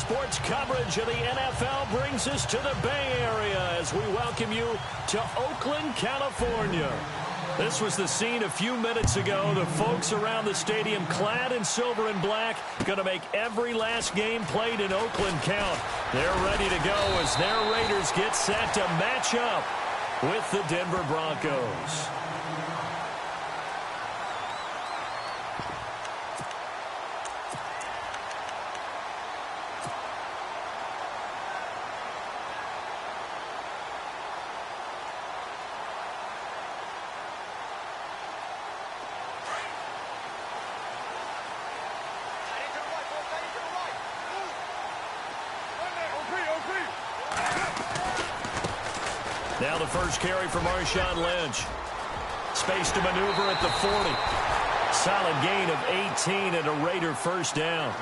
sports coverage of the NFL brings us to the Bay Area as we welcome you to Oakland, California. This was the scene a few minutes ago. The folks around the stadium clad in silver and black going to make every last game played in Oakland count. They're ready to go as their Raiders get set to match up with the Denver Broncos. Now the first carry for Marshawn Lynch. Space to maneuver at the 40. Solid gain of 18 and a Raider first down.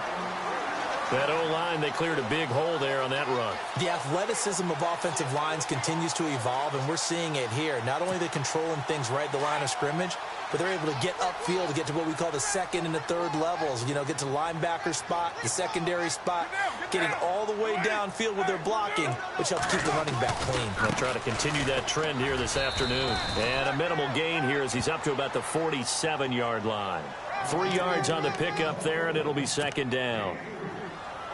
That O-line, they cleared a big hole there on that run. The athleticism of offensive lines continues to evolve, and we're seeing it here. Not only are they controlling things right at the line of scrimmage, but they're able to get upfield to get to what we call the second and the third levels. You know, get to the linebacker spot, the secondary spot, getting all the way downfield with their blocking, which helps keep the running back clean. They'll try to continue that trend here this afternoon. And a minimal gain here as he's up to about the 47-yard line. 3 yards on the pickup there, and it'll be second down.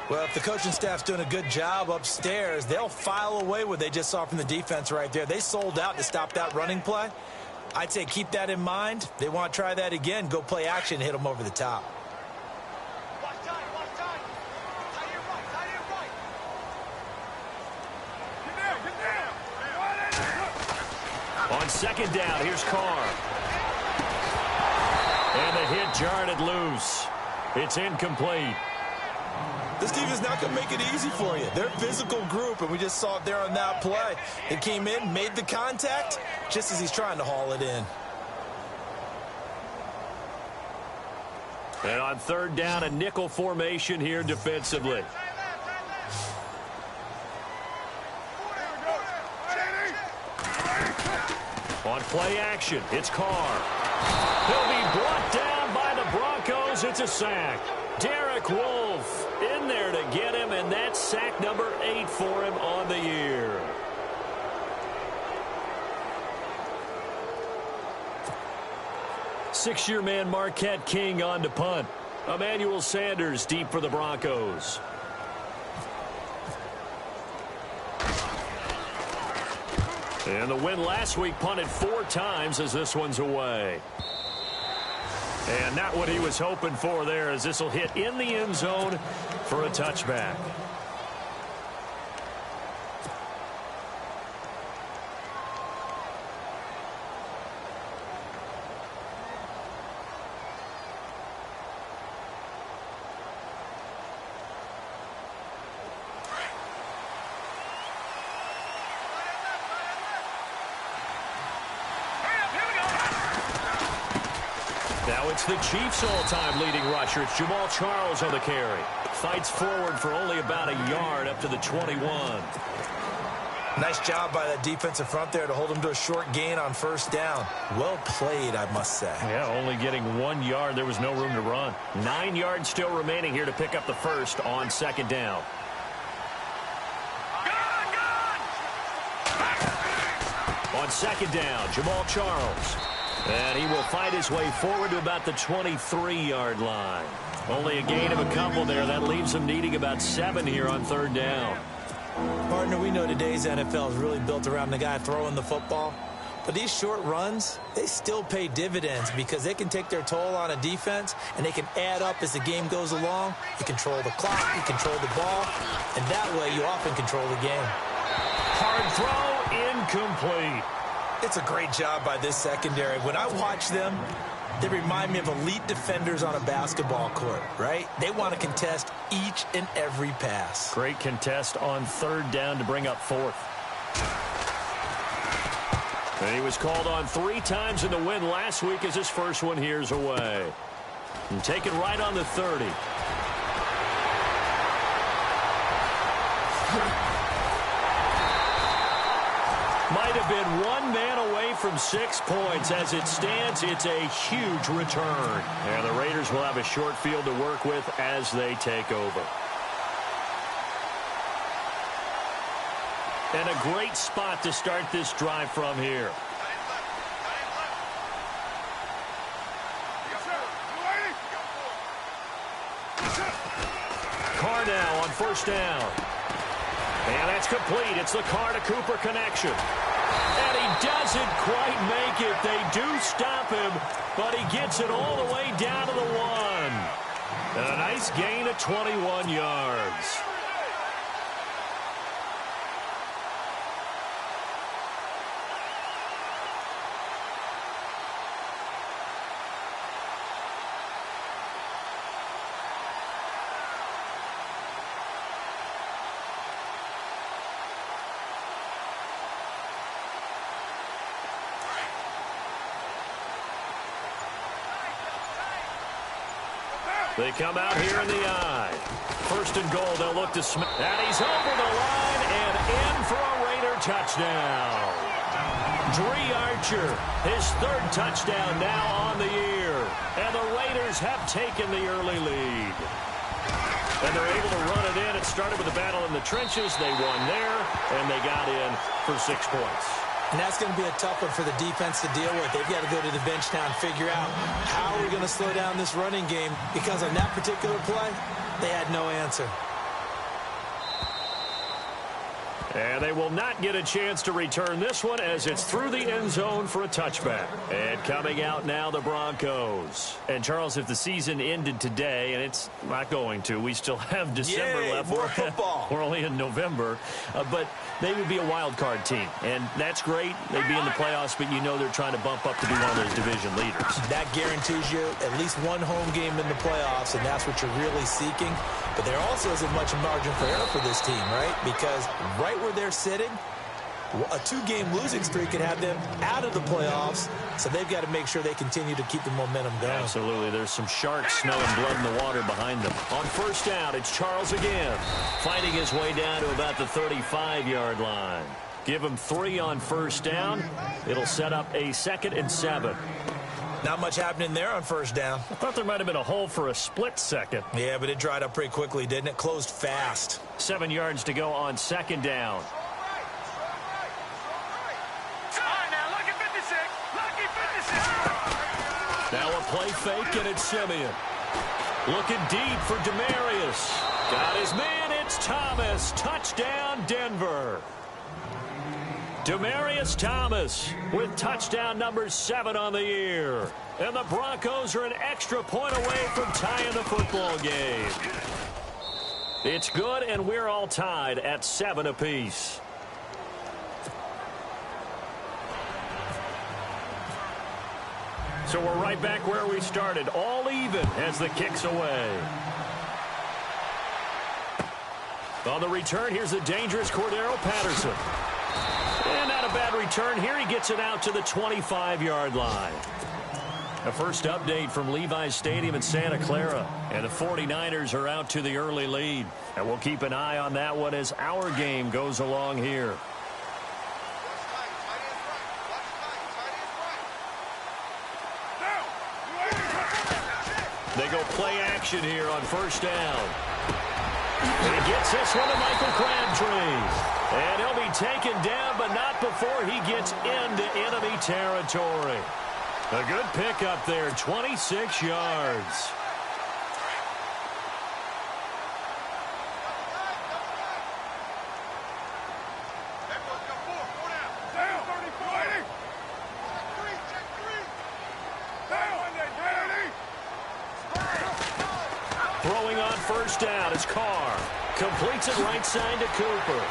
Well, if the coaching staff's doing a good job upstairs, they'll file away what they just saw from the defense right there. They sold out to stop that running play. I'd say keep that in mind. They want to try that again. Go play action and hit them over the top. On second down, here's Carr. And the hit jarred it loose. It's incomplete. This team is not going to make it easy for you. They're a physical group, and we just saw it there on that play. They came in, made the contact, just as he's trying to haul it in. And on third down, a nickel formation here defensively. On play action, it's Carr. He'll be brought down by the Broncos. It's a sack. Derek Wolfe in there to get him, and that's sack number 8 for him on the year. Six-year man Marquette King on to punt. Emmanuel Sanders deep for the Broncos. And the win last week punted 4 times as this one's away. And not what he was hoping for there as this will hit in the end zone for a touchback. Now it's the Chiefs' all-time leading rusher. It's Jamal Charles on the carry. Fights forward for only about a yard up to the 21. Nice job by that defensive front there to hold him to a short gain on first down. Well played, I must say. Yeah, only getting 1 yard. There was no room to run. 9 yards still remaining here to pick up the first on second down. On second down, Jamal Charles. And he will fight his way forward to about the 23-yard line. Only a gain of a couple there. That leaves him needing about 7 here on third down. Partner, we know today's NFL is really built around the guy throwing the football. But these short runs, they still pay dividends because they can take their toll on a defense, and they can add up as the game goes along. You control the clock, you control the ball, and that way you often control the game. Hard throw, incomplete. It's a great job by this secondary. When I watch them, they remind me of elite defenders on a basketball court, right? They want to contest each and every pass. Great contest on third down to bring up fourth. And he was called on 3 times in the win last week as his first one here's away. And taken right on the 30. Might have been 1 man away from 6 points. As it stands, it's a huge return. And the Raiders will have a short field to work with as they take over. And a great spot to start this drive from here. Carr now on first down. And that's complete. It's the Carr to Cooper connection. And he doesn't quite make it. They do stop him, but he gets it all the way down to the 1. And a nice gain of 21 yards. They come out here in the eye. First and goal, they'll look to Smith. And he's over the line and in for a Raider touchdown. Dree Archer, his 3rd touchdown now on the year. And the Raiders have taken the early lead. And they're able to run it in. It started with a battle in the trenches. They won there, and they got in for 6 points. And that's going to be a tough one for the defense to deal with. They've got to go to the bench now and figure out how we're going to slow down this running game, because on that particular play, they had no answer. And they will not get a chance to return this one as it's through the end zone for a touchback. And coming out now, the Broncos. And, Charles, if the season ended today, and it's not going to, we still have December left. More football. We're only in November. But they would be a wild card team. And that's great. They'd be in the playoffs, but you know they're trying to bump up to be one of those division leaders. That guarantees you at least one home game in the playoffs, and that's what you're really seeking. But there also isn't much margin for error for this team, right? Because right where they're sitting, a 2-game losing streak could have them out of the playoffs, so they've got to make sure they continue to keep the momentum going. Absolutely. There's some sharks smelling blood in the water behind them. On first down, it's Charles again, fighting his way down to about the 35-yard line. Give him 3 on first down. It'll set up a 2nd and 7. Not much happening there on first down. I thought there might have been a hole for a split second. Yeah, but it dried up pretty quickly, didn't it? Closed fast. 7 yards to go on 2nd down. Now a play fake, and it's Simeon. Looking deep for Demarius. Got his man, it's Thomas. Touchdown, Denver. Demarius Thomas with touchdown number 7 on the year. And the Broncos are an extra point away from tying the football game. It's good, and we're all tied at 7 apiece. So we're right back where we started, all even as the kick's away. On the return, here's the dangerous Cordero Patterson. And not a bad return here. He gets it out to the 25-yard line. A first update from Levi's Stadium in Santa Clara. And the 49ers are out to the early lead. And we'll keep an eye on that one as our game goes along here. They go play action here on first down. And he gets this one to Michael Crabtree. And he'll be taken down, but not before he gets into enemy territory. A good pickup there, 26 yards. Throwing on first down is Carr. Completes it right side to Cooper.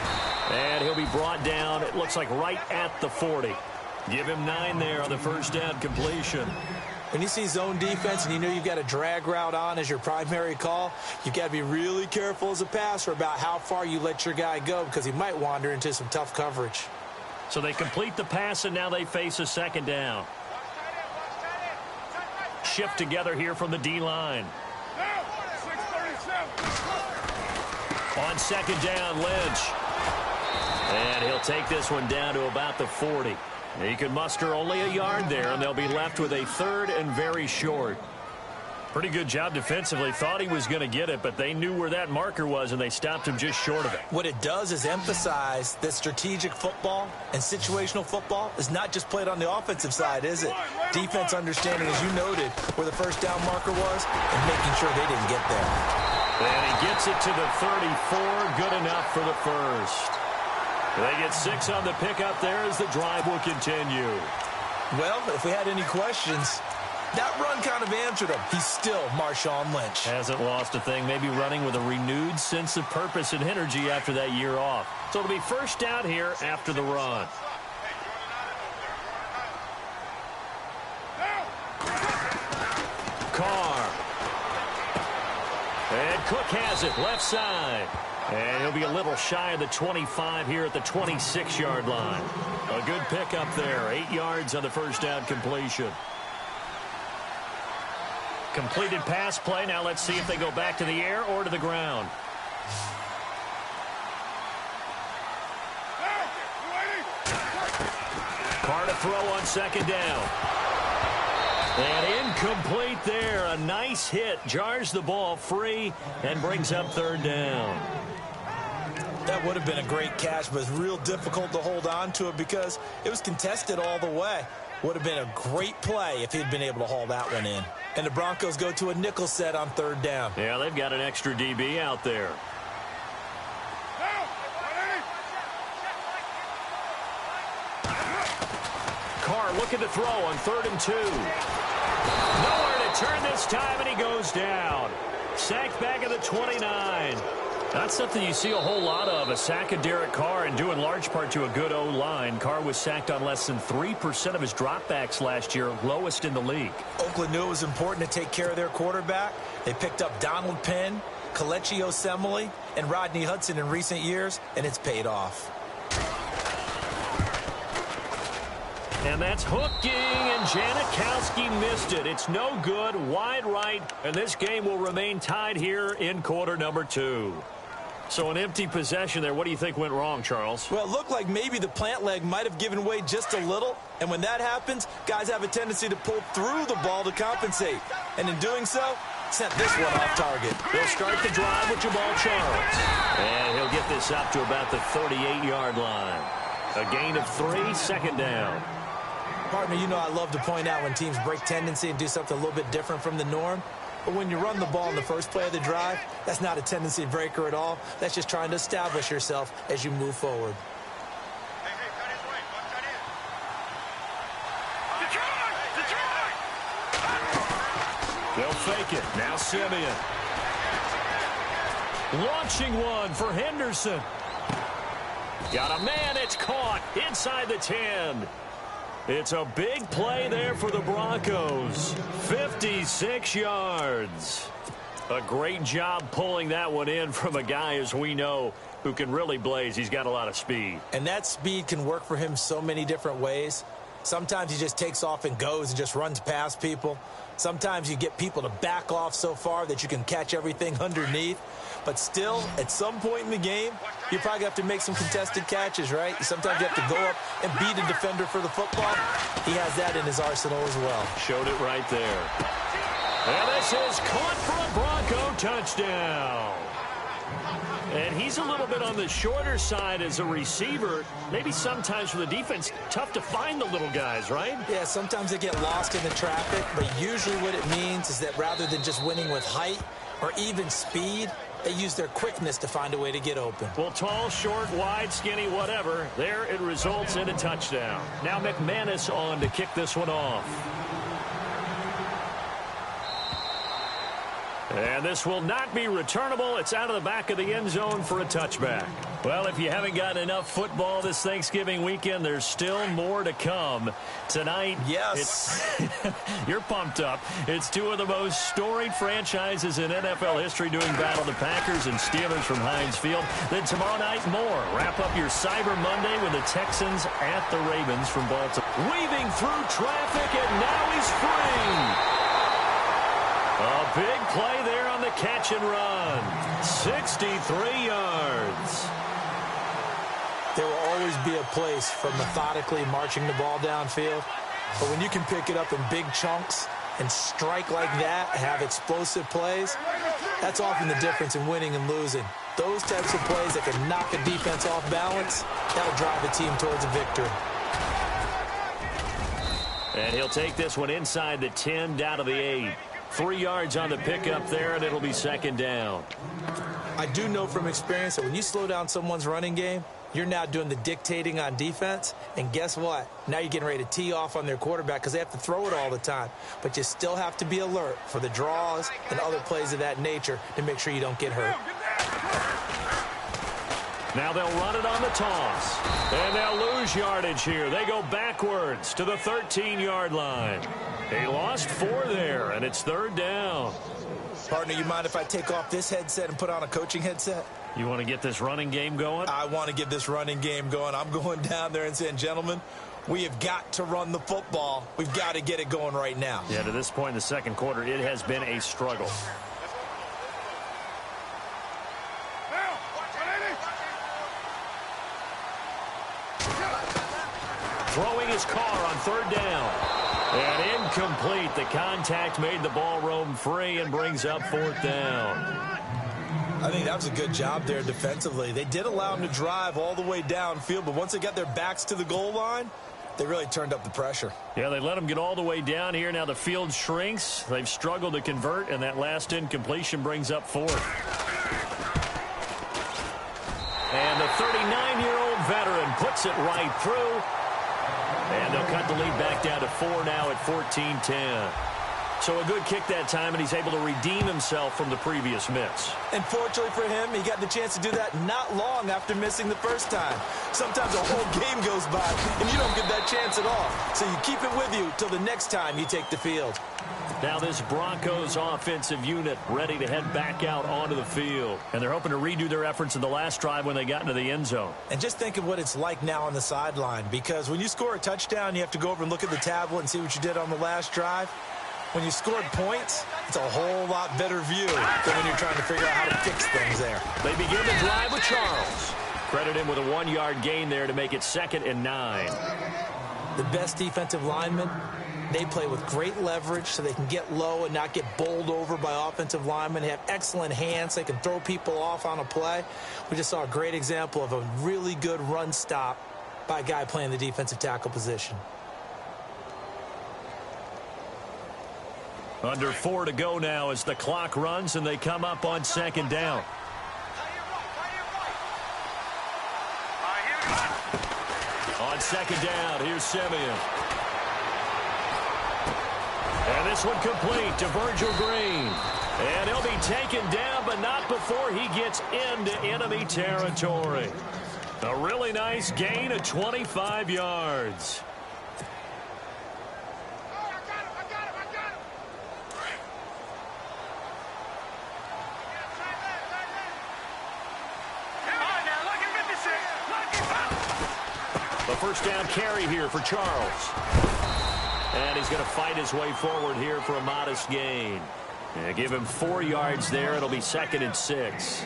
And he'll be brought down, it looks like right at the 40. Give him 9 there on the first down completion. When you see zone defense and you know you've got a drag route on as your primary call, you've got to be really careful as a passer about how far you let your guy go, because he might wander into some tough coverage. So they complete the pass, and now they face a second down. Shift together here from the D-line. On second down, Lynch. And he'll take this one down to about the 40. He can muster only a yard there, and they'll be left with a 3rd and very short. Pretty good job defensively. Thought he was going to get it, but they knew where that marker was, and they stopped him just short of it. What it does is emphasize that strategic football and situational football is not just played on the offensive side, is it? Defense understanding, as you noted, where the first down marker was and making sure they didn't get there. And he gets it to the 34. Good enough for the first. They get 6 on the pickup there as the drive will continue. Well, if we had any questions, that run kind of answered him. He's still Marshawn Lynch. Hasn't lost a thing. Maybe running with a renewed sense of purpose and energy after that year off. So it'll be first down here after the run. Carr. And Cook has it left side. And he'll be a little shy of the 25 here at the 26-yard line. A good pickup there. 8 yards on the first down completion. Completed pass play. Now let's see if they go back to the air or to the ground. Carr to throw on second down. And incomplete there. A nice hit. Jars the ball free and brings up third down. That would have been a great catch, but it's real difficult to hold on to it because it was contested all the way. Would have been a great play if he'd been able to haul that one in. And the Broncos go to a nickel set on third down. Yeah, they've got an extra DB out there. Carr looking to throw on 3rd and 2. Nowhere to turn this time, and he goes down. Sacked back at the 29. Not something you see a whole lot of, a sack of Derek Carr, and due in large part to a good O-line. Carr was sacked on less than 3% of his dropbacks last year, lowest in the league. Oakland knew it was important to take care of their quarterback. They picked up Donald Penn, Kelechi Osemele, and Rodney Hudson in recent years, and it's paid off. And that's hooking, and Janikowski missed it. It's no good, wide right, and this game will remain tied here in quarter number 2. So an empty possession there. What do you think went wrong, Charles? Well, it looked like maybe the plant leg might have given way just a little, and when that happens, guys have a tendency to pull through the ball to compensate. And in doing so, sent this one off target. They'll start the drive with Jamal Charles. And he'll get this up to about the 38-yard line. A gain of 3, second down. Partner, you know I love to point out when teams break tendency and do something a little bit different from the norm. But when you run the ball in the first play of the drive, that's not a tendency breaker at all. That's just trying to establish yourself as you move forward. They'll fake it. Now Simeon. Launching one for Henderson. Got a man. It's caught inside the 10. It's a big play there for the Broncos. 56 yards. A great job pulling that one in from a guy, as we know, who can really blaze. He's got a lot of speed. And that speed can work for him so many different ways. Sometimes he just takes off and goes and just runs past people. Sometimes you get people to back off so far that you can catch everything underneath. But still, at some point in the game, you probably have to make some contested catches, right? Sometimes you have to go up and beat a defender for the football. He has that in his arsenal as well. Showed it right there. And this is caught for a Bronco touchdown. And he's a little bit on the shorter side as a receiver. Maybe sometimes for the defense, tough to find the little guys, right? Yeah, sometimes they get lost in the traffic, but usually what it means is that rather than just winning with height or even speed, they use their quickness to find a way to get open. Well, tall, short, wide, skinny, whatever. There it results in a touchdown. Now McManus on to kick this one off. And this will not be returnable. It's out of the back of the end zone for a touchback. Well, if you haven't gotten enough football this Thanksgiving weekend, there's still more to come. Tonight, yes, you're pumped up. It's two of the most storied franchises in NFL history doing battle, the Packers and Steelers from Heinz Field. Then tomorrow night, more. Wrap up your Cyber Monday with the Texans at the Ravens from Baltimore. Weaving through traffic, and now he's free. A big play there on the catch and run. 63 yards. There will always be a place for methodically marching the ball downfield. But when you can pick it up in big chunks and strike like that, have explosive plays, that's often the difference in winning and losing. Those types of plays that can knock a defense off balance, that'll drive a team towards a victory. And he'll take this one inside the 10, down to the 8. 3 yards on the pickup there, and it'll be second down. I do know from experience that when you slow down someone's running game, you're now doing the dictating on defense, and guess what? Now you're getting ready to tee off on their quarterback because they have to throw it all the time. But you still have to be alert for the draws and other plays of that nature to make sure you don't get hurt. Now they'll run it on the toss, and they'll lose yardage here. They go backwards to the 13-yard line. They lost 4 there, and it's third down. Partner, you mind if I take off this headset and put on a coaching headset? You want to get this running game going? I want to get this running game going. I'm going down there and saying, gentlemen, we have got to run the football. We've got to get it going right now. Yeah, to this point in the second quarter, it has been a struggle. Throwing his car on third down. And incomplete. The contact made the ball roam free and brings up fourth down. I think that was a good job there defensively. They did allow him to drive all the way downfield, but once they got their backs to the goal line, they really turned up the pressure. Yeah, they let him get all the way down here. Now the field shrinks. They've struggled to convert, and that last incompletion brings up fourth. And the 39-year-old veteran puts it right through. And they'll cut the lead back down to 4 now at 14-10. So a good kick that time, and he's able to redeem himself from the previous miss. And fortunately for him, he got the chance to do that not long after missing the first time. Sometimes a whole game goes by, and you don't get that chance at all. So you keep it with you till the next time you take the field. Now this Broncos offensive unit ready to head back out onto the field. And they're hoping to redo their efforts in the last drive when they got into the end zone. And just think of what it's like now on the sideline, because when you score a touchdown, you have to go over and look at the tablet and see what you did on the last drive. When you scored points, it's a whole lot better view than when you're trying to figure out how to fix things there. They begin the drive with Charles. Credit him with a 1-yard gain there to make it 2nd and 9. The best defensive linemen, they play with great leverage so they can get low and not get bowled over by offensive linemen. They have excellent hands. They can throw people off on a play. We just saw a great example of a really good run stop by a guy playing the defensive tackle position. Under 4 to go now as the clock runs and they come up on 2nd down. On 2nd down, here's Simeon. And this one complete to Virgil Green. And he'll be taken down, but not before he gets into enemy territory. A really nice gain of 25 yards. The first down carry here for Charles. And he's going to fight his way forward here for a modest gain. And give him 4 yards there. It'll be 2nd and 6.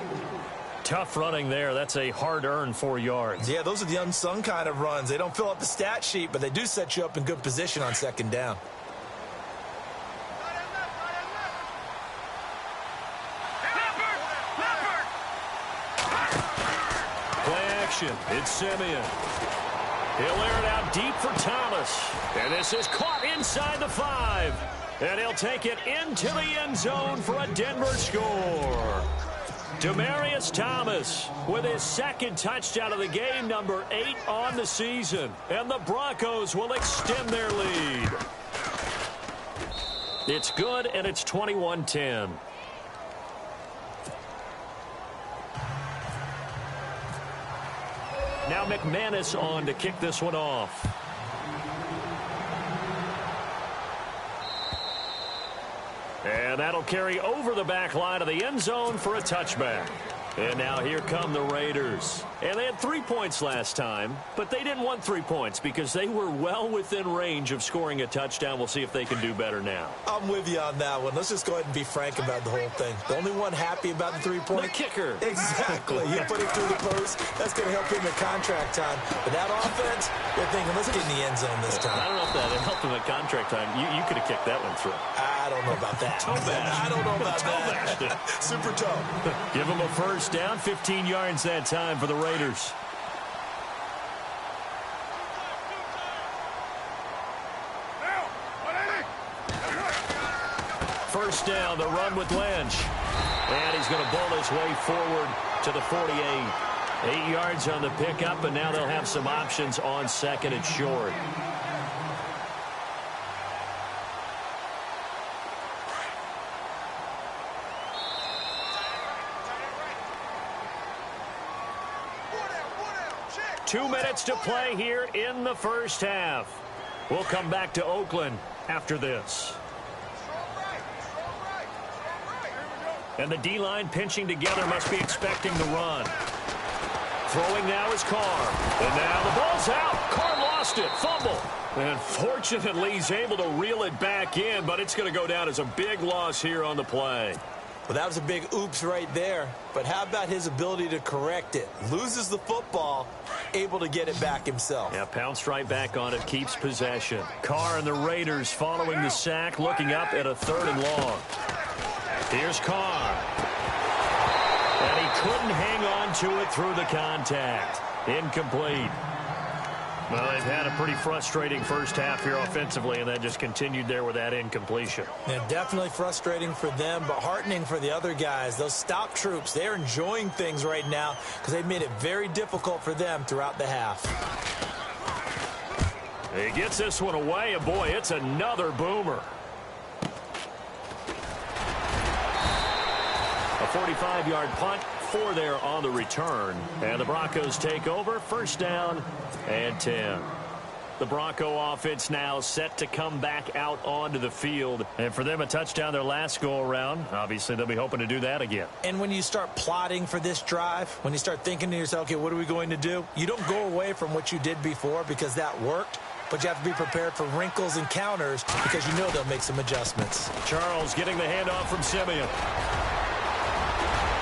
Tough running there. That's a hard-earned 4 yards. Yeah, those are the unsung kind of runs. They don't fill up the stat sheet, but they do set you up in good position on 2nd down. Play action. It's Simeon. He'll air it out deep for Thomas. And this is caught inside the 5. And he'll take it into the end zone for a Denver score. Demaryius Thomas with his 2nd touchdown of the game, number 8 on the season. And the Broncos will extend their lead. It's good, and it's 21-10. Now McManus on to kick this one off. And that'll carry over the back line of the end zone for a touchback. And now here come the Raiders. And they had 3 points last time, but they didn't want 3 points because they were well within range of scoring a touchdown. We'll see if they can do better now. I'm with you on that one. Let's just go ahead and be frank about the whole thing. The only one happy about the 3-point? The kicker. Exactly. You put it through the post. That's going to help him in contract time. But that offense, they're thinking, let's get in the end zone this time. I don't know if that helped him at contract time. You could have kicked that one through. I don't know about that. I don't know about that. Super tough. Give him a first down, 15 yards that time for the Raiders. First down, the run with Lynch. And he's going to bowl his way forward to the 48. 8 yards on the pickup, and now they'll have some options on second and short. Two minutes to play here in the first half. We'll come back to Oakland after this. And the D-line pinching together must be expecting the run. Throwing now is Carr. And now the ball's out. Carr lost it. Fumble. And fortunately, he's able to reel it back in, but it's going to go down as a big loss here on the play. Well, that was a big oops right there. But how about his ability to correct it? Loses the football, able to get it back himself. Yeah, pounced right back on it, keeps possession. Carr and the Raiders following the sack, looking up at a 3rd and long. Here's Carr. And he couldn't hang on to it through the contact. Incomplete. Well, they've had a pretty frustrating first half here offensively, and that just continued there with that incompletion. Yeah, definitely frustrating for them, but heartening for the other guys. Those stop troops, they're enjoying things right now because they've made it very difficult for them throughout the half. He gets this one away, and boy, it's another boomer. A 45-yard punt, 4 there on the return. And the Broncos take over, first down and 10. The Bronco offense now set to come back out onto the field. And for them, a touchdown their last go-around. Obviously, they'll be hoping to do that again. And when you start plotting for this drive, when you start thinking to yourself, okay, what are we going to do? You don't go away from what you did before because that worked. But you have to be prepared for wrinkles and counters because you know they'll make some adjustments. Charles getting the handoff from Simeon.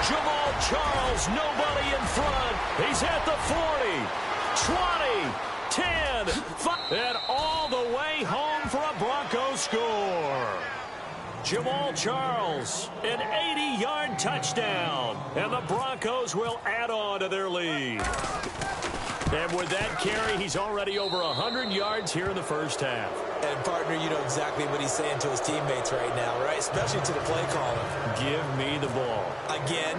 Jamal Charles, nobody in front. He's at the 40, 20, 10, 5, and all the way home for a Bronco score. Jamal Charles, an 80-yard touchdown, and the Broncos will add on to their lead. And with that carry, he's already over 100 yards here in the first half. And, partner, you know exactly what he's saying to his teammates right now, right? Especially to the play caller. Give me the ball. Again,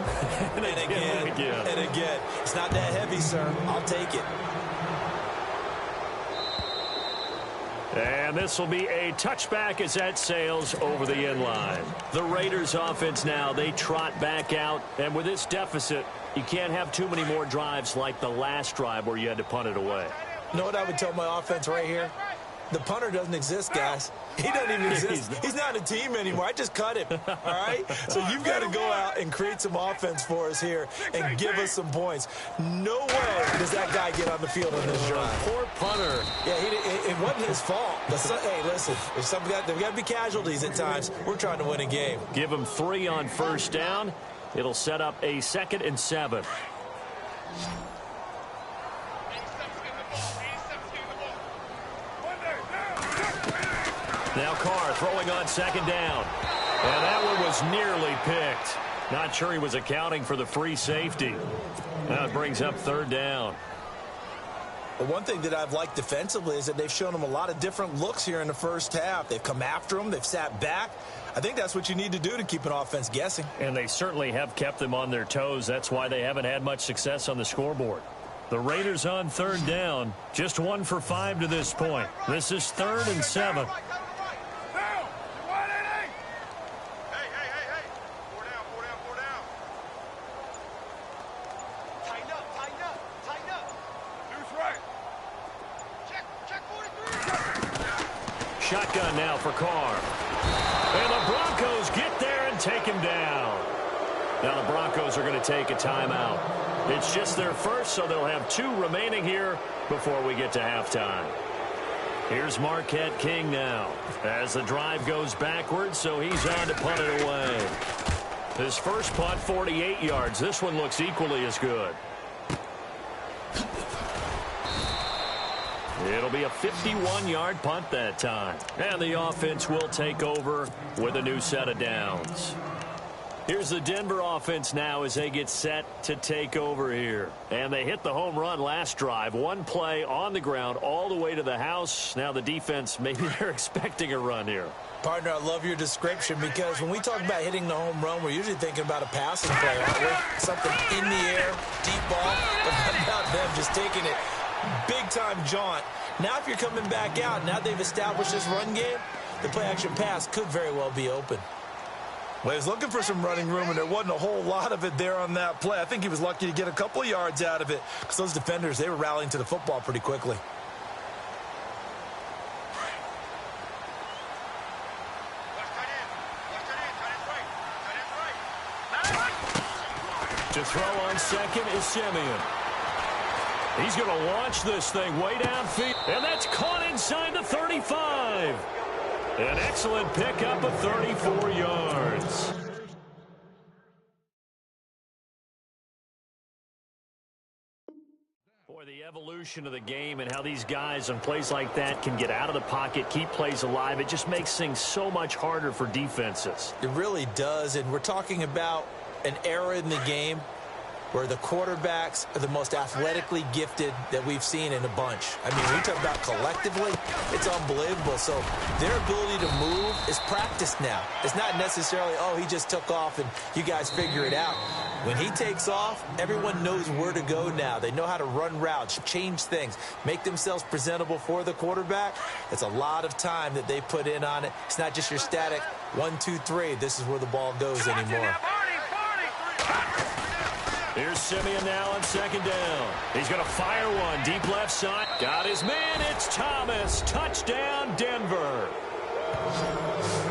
and again, and again. It's not that heavy, sir. I'll take it. And this will be a touchback as that sails over the end line. The Raiders offense now, they trot back out. And with this deficit, you can't have too many more drives like the last drive where you had to punt it away. You know what I would tell my offense right here? The punter doesn't exist, guys. He doesn't even exist. He's not a team anymore. I just cut him, all right? So you've got to go out and create some offense for us here and give us some points. No way does that guy get on the field on this drive. Poor punter. Yeah, it wasn't his fault. Hey, listen, there's got to be casualties at times. We're trying to win a game. Give him 3 on first down. It'll set up a 2nd and 7. Now Carr throwing on 2nd down. And that one was nearly picked. Not sure he was accounting for the free safety. Now it brings up 3rd down. The one thing that I've liked defensively is that they've shown him a lot of different looks here in the first half. They've come after him. They've sat back. I think that's what you need to do to keep an offense guessing. And they certainly have kept them on their toes. That's why they haven't had much success on the scoreboard. The Raiders on 3rd down. Just 1 for 5 to this point. This is 3rd and 7. Shotgun now for Carr. And the Broncos get there and take him down. Now the Broncos are going to take a timeout. It's just their first, so they'll have 2 remaining here before we get to halftime. Here's Marquette King now as the drive goes backwards, so he's on to punt it away. His first punt, 48 yards. This one looks equally as good. It'll be a 51-yard punt that time. And the offense will take over with a new set of downs. Here's the Denver offense now as they get set to take over here. And they hit the home run last drive. 1 play on the ground all the way to the house. Now the defense, maybe they're expecting a run here. Partner, I love your description because when we talk about hitting the home run, we're usually thinking about a passing play, aren't we? Something in the air, deep ball, but how about them just taking it big-time jaunt. Now if you're coming back out, now they've established this run game, the play-action pass could very well be open. Well, he was looking for some running room, and there wasn't a whole lot of it there on that play. I think he was lucky to get a couple of yards out of it because those defenders, they were rallying to the football pretty quickly. To throw on second is Simeon. He's going to launch this thing way downfield, and that's caught inside the 35. An excellent pickup of 34 yards. Boy, the evolution of the game and how these guys on plays like that can get out of the pocket, keep plays alive, it just makes things so much harder for defenses. It really does, and we're talking about an era in the game where the quarterbacks are the most athletically gifted that we've seen in a bunch. I mean, when we talk about collectively, it's unbelievable. So their ability to move is practiced now. It's not necessarily, oh, he just took off and you guys figure it out. When he takes off, everyone knows where to go now. They know how to run routes, change things, make themselves presentable for the quarterback. It's a lot of time that they put in on it. It's not just your static 1, 2, 3. This is where the ball goes anymore. Here's Simeon now on second down. He's going to fire one. Deep left side. Got his man. It's Thomas. Touchdown, Denver.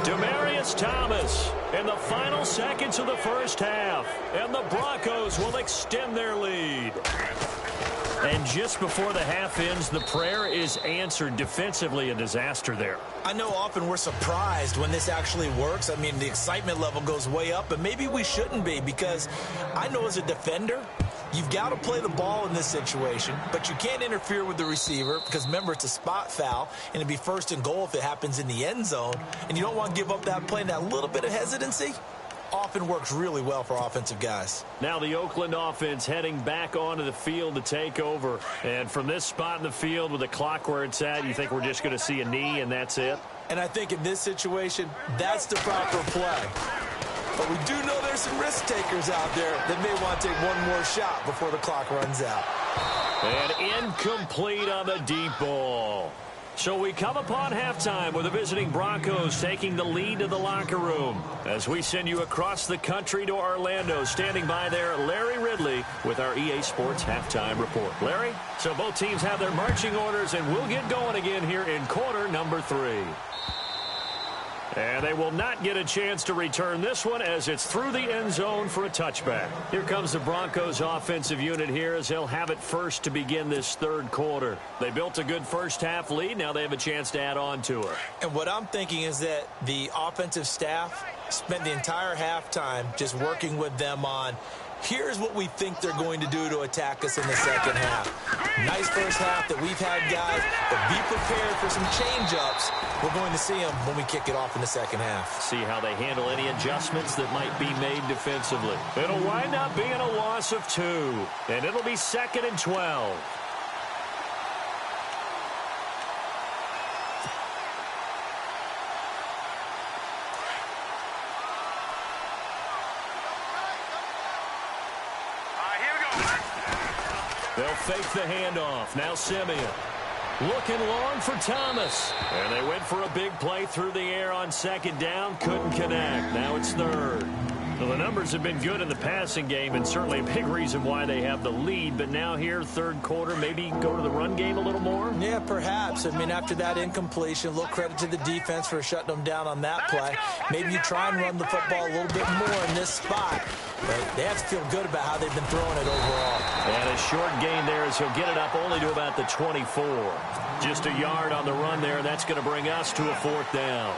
Demaryius Thomas in the final seconds of the first half. And the Broncos will extend their lead. And just before the half ends, the prayer is answered. Defensively, a disaster there. I know often we're surprised when this actually works. I mean, the excitement level goes way up, but maybe we shouldn't be because I know as a defender, you've got to play the ball in this situation, but you can't interfere with the receiver because, remember, it's a spot foul, and it'd be first and goal if it happens in the end zone, and you don't want to give up that play and that little bit of hesitancy. Often works really well for offensive guys. Now the Oakland offense heading back onto the field to take over. And from this spot in the field with the clock where it's at, you think we're just going to see a knee and that's it? And I think in this situation, that's the proper play. But we do know there's some risk takers out there that may want to take one more shot before the clock runs out. And incomplete on the deep ball. So we come upon halftime with the visiting Broncos taking the lead to the locker room. As we send you across the country to Orlando, standing by there, Larry Ridley with our EA Sports Halftime Report. Larry, so both teams have their marching orders, and we'll get going again here in quarter number 3. And they will not get a chance to return this one as it's through the end zone for a touchback. Here comes the Broncos offensive unit here as they'll have it first to begin this third quarter. They built a good first half lead. Now they have a chance to add on to it. And what I'm thinking is that the offensive staff spent the entire halftime just working with them on here's what we think they're going to do to attack us in the second half. Nice first half that we've had, guys, but be prepared for some change-ups. We're going to see them when we kick it off in the second half. See how they handle any adjustments that might be made defensively. It'll wind up being a loss of 2, and it'll be 2nd and 12. They'll fake the handoff. Now Simeon. Looking long for Thomas. And they went for a big play through the air on second down. Couldn't connect. Now it's third. Well, the numbers have been good in the passing game and certainly a big reason why they have the lead. But now here, third quarter, maybe go to the run game a little more? Yeah, perhaps. I mean, after that incompletion, a little credit to the defense for shutting them down on that play. Maybe you try and run the football a little bit more in this spot. They have to feel good about how they've been throwing it overall. And a short gain there as he'll get it up only to about the 24. Just a yard on the run there, and that's going to bring us to a 4th down.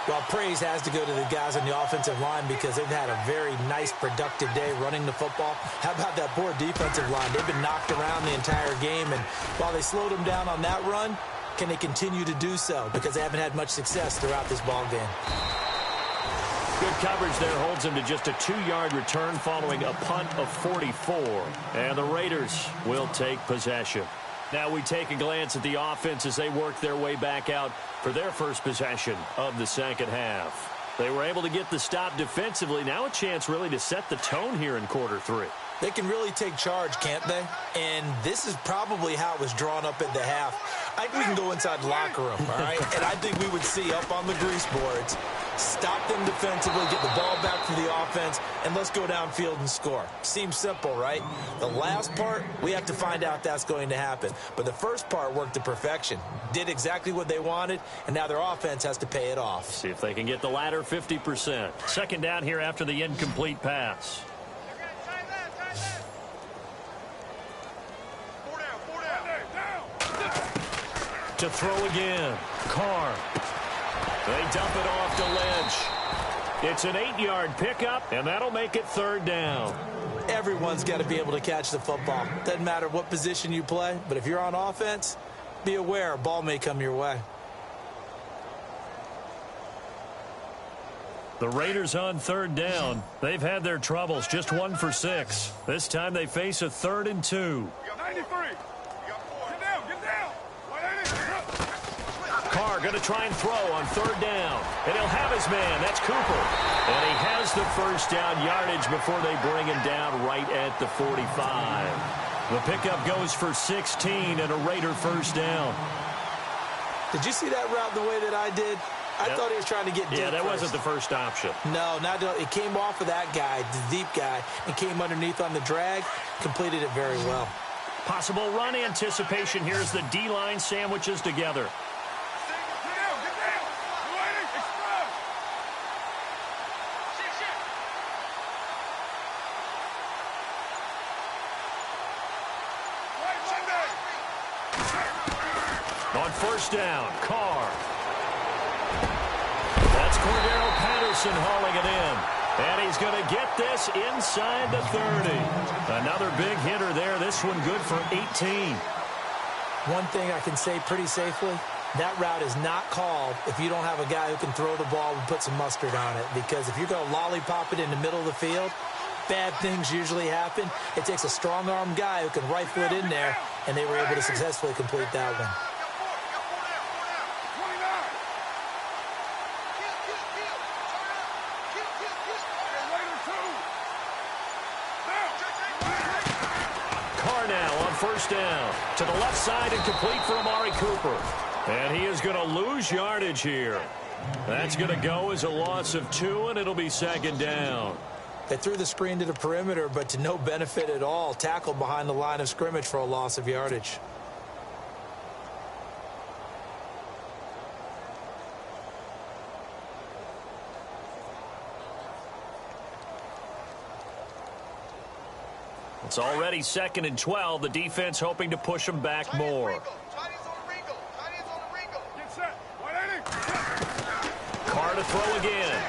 Well, praise has to go to the guys on the offensive line because they've had a very nice, productive day running the football. How about that poor defensive line? They've been knocked around the entire game, and while they slowed them down on that run, can they continue to do so? Because they haven't had much success throughout this ball game. Good coverage there holds him to just a 2-yard return following a punt of 44. And the Raiders will take possession. Now we take a glance at the offense as they work their way back out for their first possession of the second half. They were able to get the stop defensively. Now a chance really to set the tone here in quarter 3. They can really take charge, can't they? And this is probably how it was drawn up at the half. I think we can go inside the locker room, all right? And I think we would see up on the grease boards, stop them defensively, get the ball back for the offense, and let's go downfield and score. Seems simple, right? The last part, we have to find out that's going to happen. But the first part worked to perfection. Did exactly what they wanted, and now their offense has to pay it off. See if they can get the latter 50%. Second down here after the incomplete pass. To throw again. Carr. They dump it off to Lynch. It's an 8-yard pickup, and that'll make it 3rd down. Everyone's got to be able to catch the football. Doesn't matter what position you play, but if you're on offense, be aware a ball may come your way. The Raiders on 3rd down. They've had their troubles, just 1 for 6. This time they face a 3rd and 2. Carr going to try and throw on 3rd down. And he'll have his man. That's Cooper. And he has the first down yardage before they bring him down right at the 45. The pickup goes for 16 and a Raider first down. Did you see that route the way that I did? I thought he was trying to get deep. Yeah, that first. wasn't the first option. No, it came off of that guy, the deep guy, and came underneath on the drag, completed it very well. Possible run anticipation. Here's the D-line sandwiches together. On first down, Carr. That's Cordero Patterson hauling it in. And he's going to get this inside the 30. Another big hitter there. This one good for 18. One thing I can say pretty safely, that route is not called if you don't have a guy who can throw the ball and put some mustard on it. Because if you're going to lollipop it in the middle of the field, bad things usually happen. It takes a strong-armed guy who can rifle it in there, and they were able to successfully complete that one. First down to the left side and complete for Amari Cooper. And he is going to lose yardage here. That's going to go as a loss of 2, and it'll be 2nd down. They threw the screen to the perimeter, but to no benefit at all. Tackled behind the line of scrimmage for a loss of yardage. It's already 2nd and 12. The defense hoping to push them back more. Carr to throw again.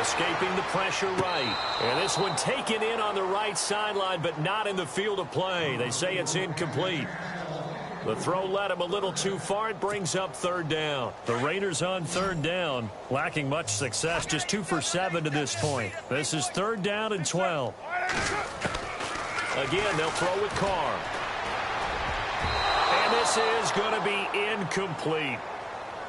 Escaping the pressure right. And this one taken in on the right sideline, but not in the field of play. They say it's incomplete. The throw led him a little too far. It brings up 3rd down. The Raiders on 3rd down, lacking much success, just 2 for 7 to this point. This is 3rd down and 12. Again, they'll throw with Carr. And this is going to be incomplete.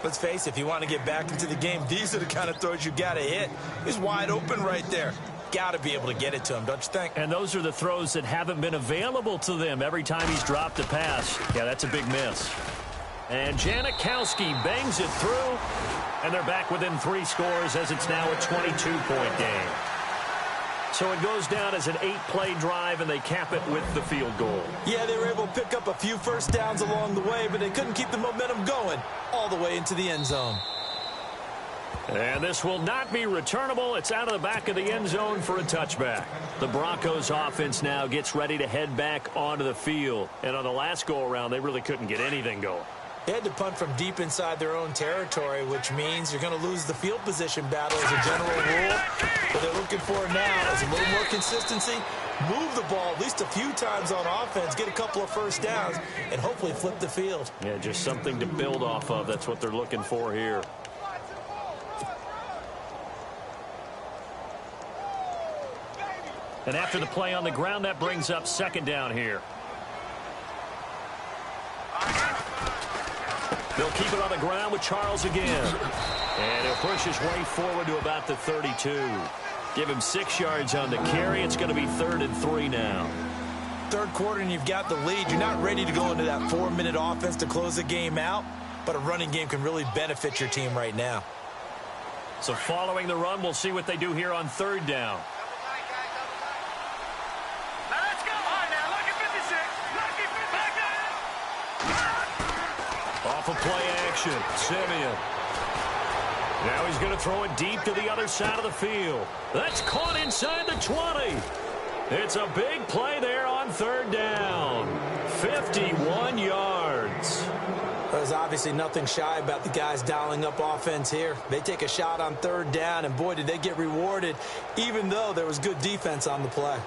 Let's face it, if you want to get back into the game, these are the kind of throws you got to hit. He's wide open right there. Got to be able to get it to him, don't you think? And those are the throws that haven't been available to them every time he's dropped a pass. Yeah, that's a big miss. And Janikowski bangs it through. And they're back within 3 scores as it's now a 22-point game. So it goes down as an 8-play drive, and they cap it with the field goal. Yeah, they were able to pick up a few first downs along the way, but they couldn't keep the momentum going all the way into the end zone. And this will not be returnable. It's out of the back of the end zone for a touchback. The Broncos offense now gets ready to head back onto the field. And on the last go-around, they really couldn't get anything going. They had to punt from deep inside their own territory, which means you're going to lose the field position battle as a general rule. What they're looking for now is a little more consistency, move the ball at least a few times on offense, get a couple of first downs, and hopefully flip the field. Yeah, just something to build off of. That's what they're looking for here. And after the play on the ground, that brings up second down here. They'll keep it on the ground with Charles again. And he'll push his way forward to about the 32. Give him 6 yards on the carry. It's going to be 3rd and 3 now. Third quarter and you've got the lead. You're not ready to go into that 4-minute offense to close the game out, but a running game can really benefit your team right now. So following the run, we'll see what they do here on 3rd down. Off of play action, Simeon. Now he's going to throw it deep to the other side of the field. That's caught inside the 20. It's a big play there on 3rd down. 51 yards. There's obviously nothing shy about the guys dialing up offense here. They take a shot on 3rd down, and boy, did they get rewarded, even though there was good defense on the play.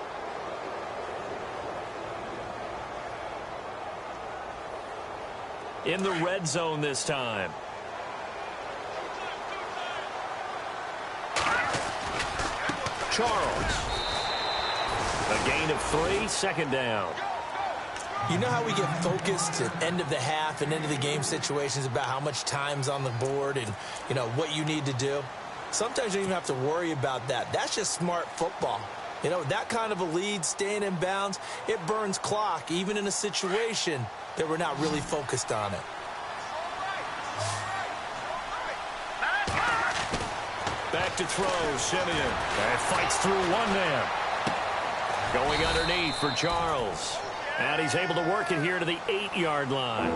In the red zone this time. Charles. A gain of 3, 2nd down. You know how we get focused at end of the half and end of the game situations about how much time's on the board and, you know, what you need to do? Sometimes you don't even have to worry about that. That's just smart football. You know, that kind of a lead, staying in bounds, it burns clock, even in a situation that we're not really focused on it. Back to throw, Simeon. And fights through one man. Going underneath for Charles. And he's able to work it here to the 8-yard line.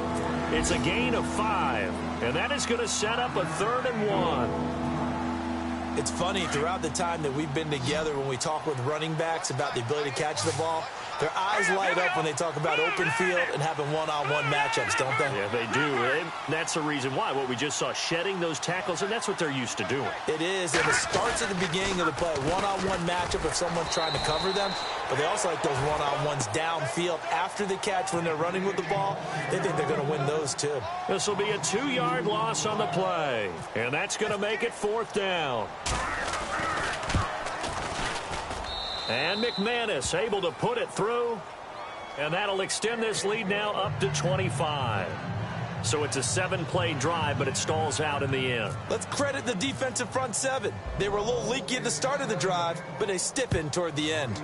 It's a gain of 5. And that is going to set up a 3rd and 1. It's funny, throughout the time that we've been together, when we talk with running backs about the ability to catch the ball, their eyes light up when they talk about open field and having one-on-one matchups, don't they? Yeah, they do. And that's the reason why. What we just saw, shedding those tackles, and that's what they're used to doing. It is, and it starts at the beginning of the play. One-on-one matchup if someone's trying to cover them, but they also like those one-on-ones downfield after the catch when they're running with the ball. They think they're going to win those, too. This will be a 2-yard loss on the play, and that's going to make it 4th down. And McManus able to put it through, and that'll extend this lead now up to 25. So it's a 7-play drive, but it stalls out in the end. Let's credit the defensive front 7. They were a little leaky at the start of the drive, but they stiffened toward the end.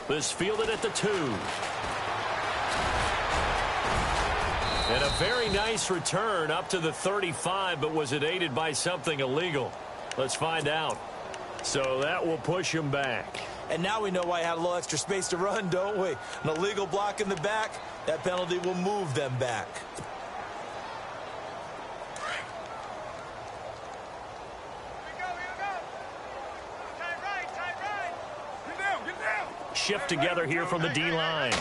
This fielded at the 2. And a very nice return up to the 35, but was it aided by something illegal? Let's find out. So that will push him back. And now we know why he had a little extra space to run, don't we? An illegal block in the back, that penalty will move them back. Shift together here from the D-line.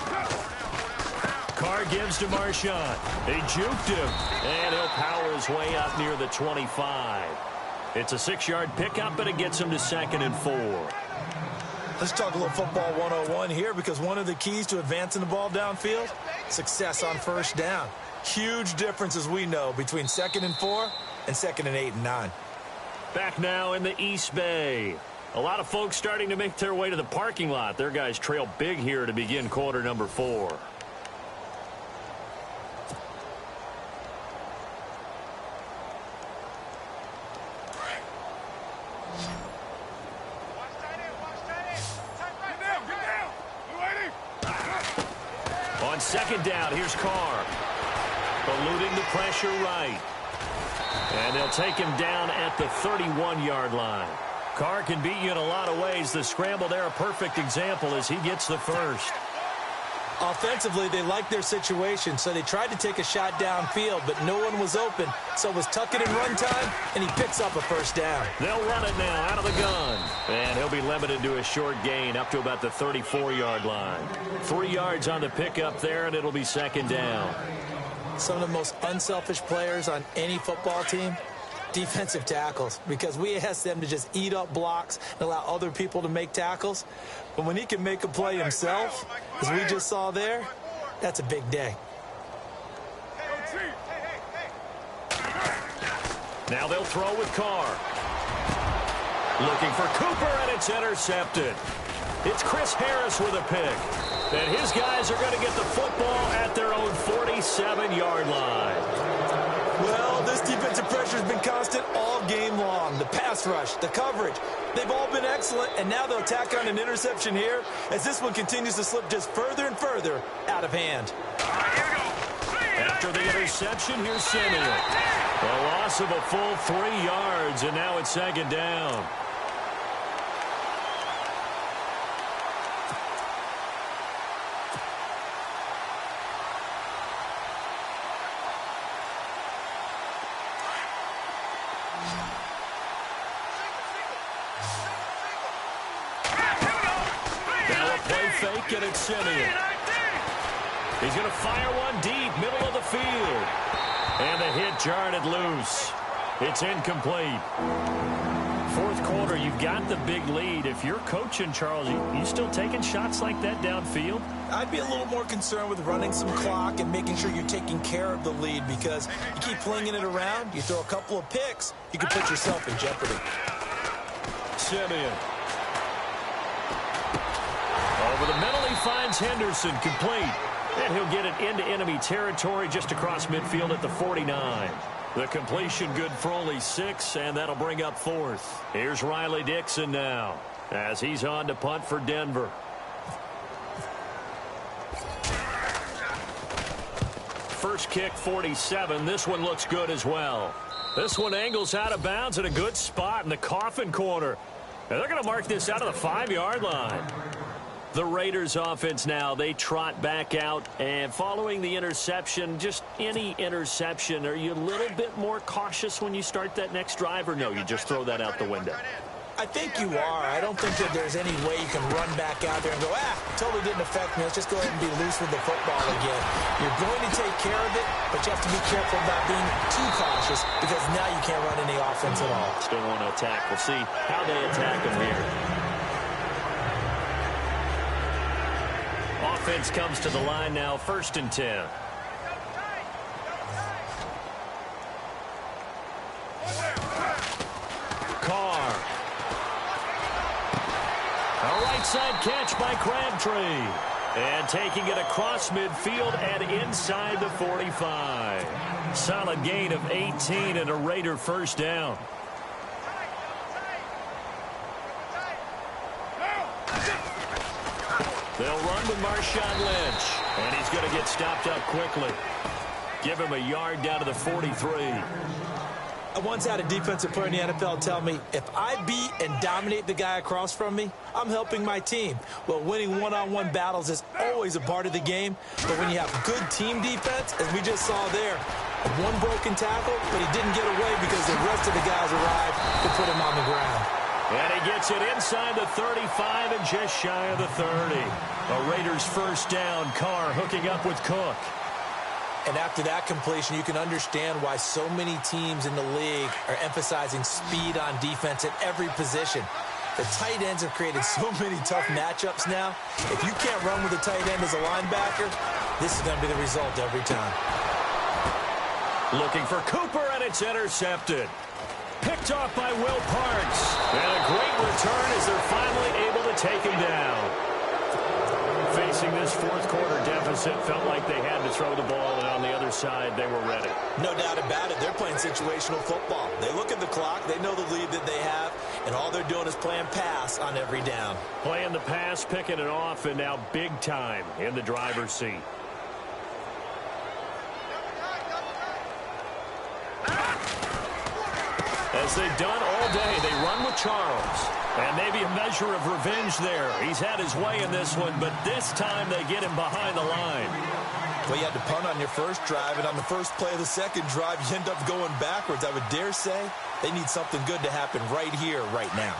Carr gives to Marshawn. They juked him, and he'll power his way up near the 25. It's a 6-yard pickup, but it gets him to 2nd and 4. Let's talk a little football 101 here, because one of the keys to advancing the ball downfield, success on 1st down. Huge difference, as we know, between 2nd and 4 and 2nd and 8 and 9. Back now in the East Bay. A lot of folks starting to make their way to the parking lot. Their guys trail big here to begin quarter number 4. On 2nd down, here's Carr. Eluding the pressure right. And they'll take him down at the 31-yard line. Carr can beat you in a lot of ways. The scramble there, a perfect example as he gets the first. Offensively, they liked their situation, so they tried to take a shot downfield, but no one was open. So it was tuck it and run time, and he picks up a first down. They'll run it now out of the gun. And he'll be limited to a short gain up to about the 34-yard line. 3 yards on the pickup there, and it'll be second down. Some of the most unselfish players on any football team, defensive tackles, because we ask them to just eat up blocks and allow other people to make tackles. But when he can make a play himself, as we just saw there, that's a big day. Now they'll throw with Carr. Looking for Cooper, and it's intercepted. It's Chris Harris with a pick. And his guys are going to get the football at their own 47-yard line. Well, this defensive pressure has been constant all game long. The pass rush, the coverage, they've all been excellent, and now they'll tack on an interception here as this one continues to slip just further and further out of hand. After the interception, here's Simeon. A loss of a full 3 yards, and now it's second down. Fake, and it's Simeon. He's going to fire one deep, middle of the field. And the hit jarred it loose. It's incomplete. Fourth quarter, you've got the big lead. If you're coaching, Charles, you still taking shots like that downfield? I'd be a little more concerned with running some clock and making sure you're taking care of the lead, because you keep flinging it around, you throw a couple of picks, you can put yourself in jeopardy. Simeon. Over the middle, he finds Henderson, complete. And he'll get it into enemy territory just across midfield at the 49. The completion good for only 6, and that'll bring up fourth. Here's Riley Dixon now as he's on to punt for Denver. First kick, 47. This one looks good as well. This one angles out of bounds at a good spot in the coffin corner. And they're going to mark this out of the 5-yard line. The Raiders offense now, they trot back out, and following the interception, just any interception, are you a little bit more cautious when you start that next drive, or no, you just throw that out the window? I think you are. I don't think that there's any way you can run back out there and go, totally didn't affect me. Let's just go ahead and be loose with the football again. You're going to take care of it, but you have to be careful about being too cautious, because now you can't run any offense at all. Still want to attack. We'll see how they attack them here. Offense comes to the line now, 1st and 10. Carr. A right side catch by Crabtree. And taking it across midfield and inside the 45. Solid gain of 18 and a Raider first down. They'll run with Marshawn Lynch. And he's going to get stopped up quickly. Give him a yard down to the 43. I once had a defensive player in the NFL tell me, if I beat and dominate the guy across from me, I'm helping my team. Well, winning one-on-one battles is always a part of the game. But when you have good team defense, as we just saw there, one broken tackle, but he didn't get away because the rest of the guys arrived to put him on the ground. And he gets it inside the 35 and just shy of the 30. A Raiders first down. Carr hooking up with Cook. And after that completion, you can understand why so many teams in the league are emphasizing speed on defense at every position. The tight ends have created so many tough matchups now. If you can't run with a tight end as a linebacker, this is going to be the result every time. Looking for Cooper, and it's intercepted. Picked off by Will Parks. And a great return as they're finally able to take him down. Facing this fourth quarter deficit, felt like they had to throw the ball, and on the other side, they were ready. No doubt about it. They're playing situational football. They look at the clock. They know the lead that they have, and all they're doing is playing pass on every down. Playing the pass, picking it off, and now big time in the driver's seat. As they've done all day, they run with Charles. And maybe a measure of revenge there. He's had his way in this one, but this time they get him behind the line. Well, you had to punt on your first drive, and on the first play of the second drive, you end up going backwards. I would dare say they need something good to happen right here, right now.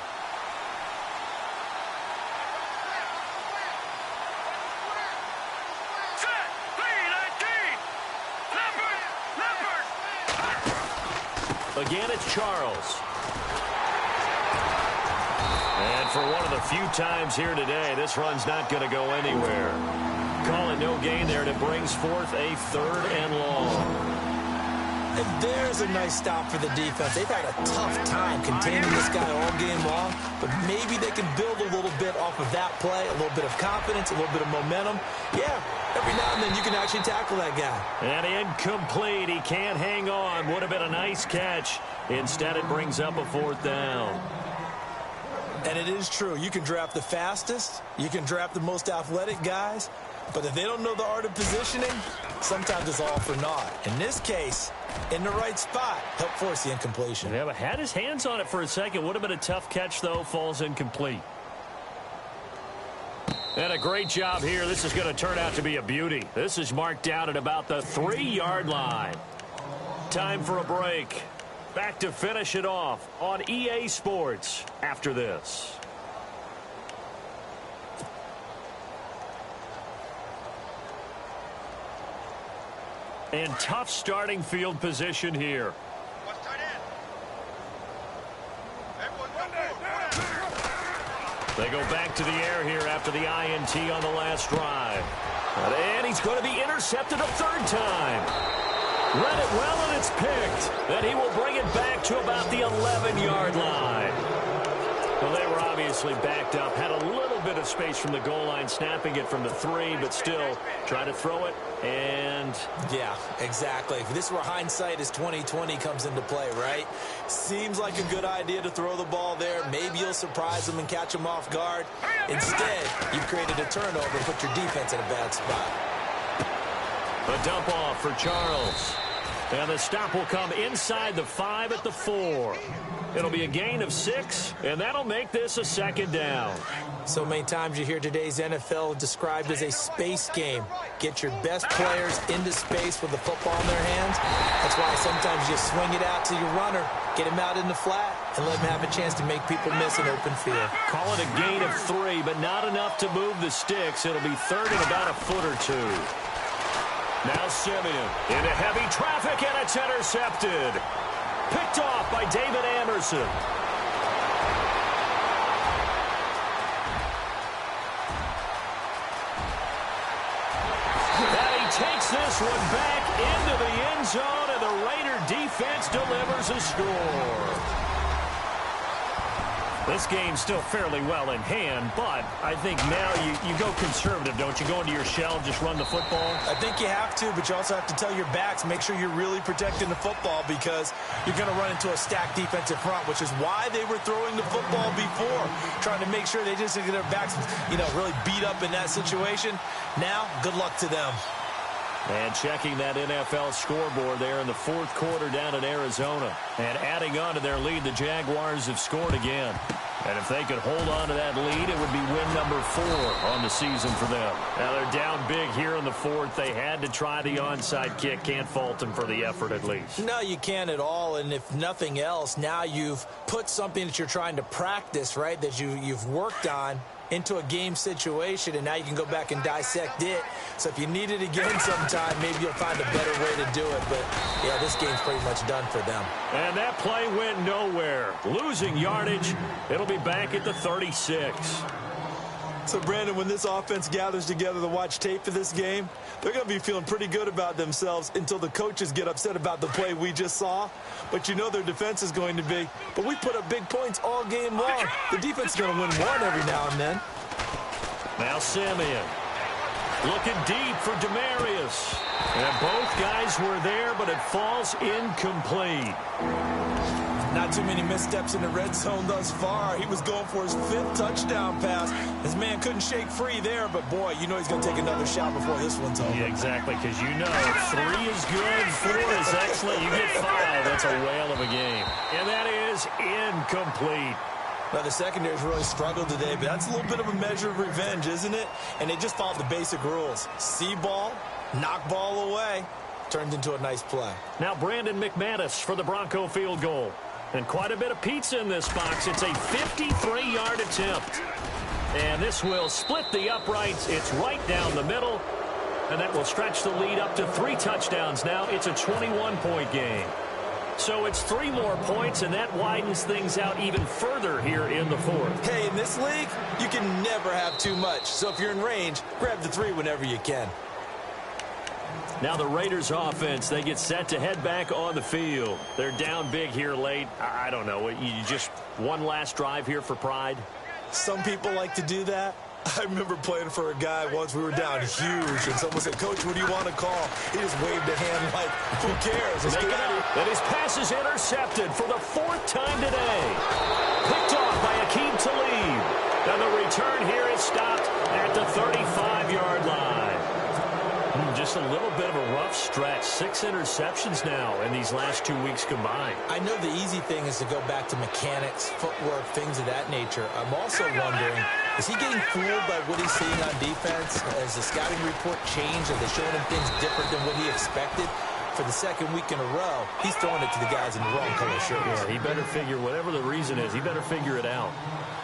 Again, it's Charles. And for one of the few times here today, this run's not going to go anywhere. Call it no gain there, and it brings forth a 3rd and long. And there's a nice stop for the defense. They've had a tough time containing this guy all game long, but maybe they can build a little bit off of that play, a little bit of confidence, a little bit of momentum. Yeah, every now and then you can actually tackle that guy. And incomplete. He can't hang on. Would have been a nice catch. Instead, it brings up a 4th down. And it is true. You can draft the fastest. You can draft the most athletic guys. But if they don't know the art of positioning, sometimes it's all for naught. In this case, in the right spot, help force the incompletion. Yeah, but had his hands on it for a second. Would have been a tough catch, though. Falls incomplete. And a great job here. This is going to turn out to be a beauty. This is marked out at about the 3-yard line. Time for a break. Back to finish it off on EA Sports after this. And tough starting field position here. They go back to the air here after the INT on the last drive. And he's going to be intercepted a 3rd time. Read it well, and it's picked. Then he will bring it back to about the 11-yard line. Well, they were obviously backed up. Had a little bit of space from the goal line, snapping it from the 3, but still trying to throw it. And yeah, exactly. This is where hindsight is 20/20 comes into play, right? Seems like a good idea to throw the ball there. Maybe you'll surprise them and catch them off guard. Instead, you've created a turnover and put your defense in a bad spot. A dump off for Charles. And the stop will come inside the 5 at the 4. It'll be a gain of 6, and that'll make this a 2nd down. So many times you hear today's NFL described as a space game. Get your best players into space with the football in their hands. That's why sometimes you swing it out to your runner, get him out in the flat, and let him have a chance to make people miss an open field. Call it a gain of 3, but not enough to move the sticks. It'll be 3rd and about a foot or 2. Now Simeon into heavy traffic, and it's intercepted. Picked off by David Anderson. And he takes this one back into the end zone, and the Raider defense delivers a score. This game's still fairly well in hand, but I think now you go conservative, don't you? Go into your shell, just run the football? I think you have to, but you also have to tell your backs, make sure you're really protecting the football because you're going to run into a stacked defensive front, which is why they were throwing the football before, trying to make sure they just get their backs, really beat up in that situation. Now, good luck to them. And checking that NFL scoreboard there in the 4th quarter down in Arizona. And adding on to their lead, the Jaguars have scored again. And if they could hold on to that lead, it would be win number 4 on the season for them. Now they're down big here in the 4th. They had to try the onside kick. Can't fault them for the effort at least. No, you can't at all. And if nothing else, now you've put something that you're trying to practice, right, that you've worked on into a game situation, and now you can go back and dissect it. So if you need it again sometime, maybe you'll find a better way to do it. But, yeah, this game's pretty much done for them. And that play went nowhere. Losing yardage. It'll be back at the 36. So, Brandon, when this offense gathers together to watch tape of this game, they're going to be feeling pretty good about themselves until the coaches get upset about the play we just saw. But you know their defense is going to be. But we put up big points all game long. The defense is going to win one every now and then. Now Simeon looking deep for Demarius. And both guys were there, but it falls incomplete. Not too many missteps in the red zone thus far. He was going for his 5th touchdown pass. His man couldn't shake free there, but boy, you know he's going to take another shot before this one's over. Yeah, exactly, because you know 3 is good, 4 is excellent. You get 5, that's a whale of a game. And that is incomplete. Well, the secondary's really struggled today, but that's a little bit of a measure of revenge, isn't it? And they just followed the basic rules. See ball, knock ball away. Turned into a nice play. Now Brandon McManus for the Bronco field goal. And quite a bit of pizza in this box. It's a 53-yard attempt. And this will split the uprights. It's right down the middle. And that will stretch the lead up to 3 touchdowns now. It's a 21-point game. So it's 3 more points, and that widens things out even further here in the fourth. Hey, in this league, you can never have too much. So if you're in range, grab the 3 whenever you can. Now the Raiders offense, they get set to head back on the field. They're down big here late. I don't know. You just one last drive here for pride? Some people like to do that. I remember playing for a guy once. We were down huge, and someone said, "Coach, what do you want to call?" He just waved a hand like, "Who cares? Let's get out of here." And his pass is intercepted for the 4th time today. Picked off by Akeem Talib. And the return here is stopped at the 35-yard line. Just a little bit of a rough stretch. 6 interceptions now in these last 2 weeks combined. I know the easy thing is to go back to mechanics, footwork, things of that nature. I'm also wondering, is he getting fooled by what he's seeing on defense? Has the scouting report changed? Are they showing him things different than what he expected? For the 2nd week in a row, he's throwing it to the guys in the wrong color shirts. Yeah, he better figure, whatever the reason is, he better figure it out.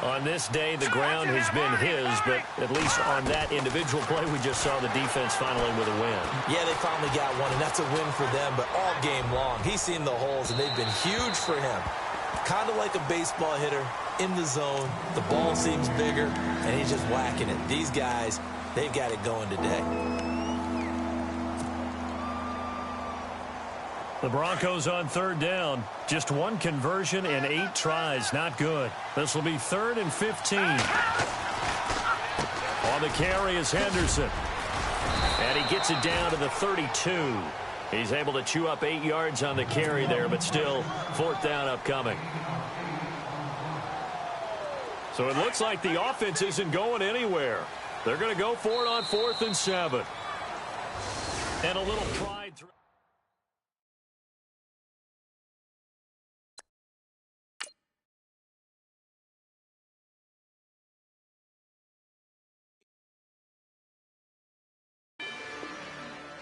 On this day, the ground has been his, but at least on that individual play, we just saw the defense finally with a win. Yeah, they finally got one, and that's a win for them, but all game long, he's seen the holes, and they've been huge for him. Kind of like a baseball hitter in the zone. The ball seems bigger, and he's just whacking it. These guys, they've got it going today. The Broncos on 3rd down. Just 1 conversion and 8 tries. Not good. This will be 3rd and 15. On the carry is Henderson. And he gets it down to the 32. He's able to chew up 8 yards on the carry there, but still 4th down upcoming. So it looks like the offense isn't going anywhere. They're going to go for it on 4th and 7. And a little pride through.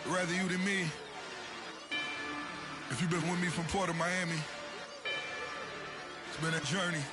Rather you than me. If you've been with me from Port of Miami, it's been a journey.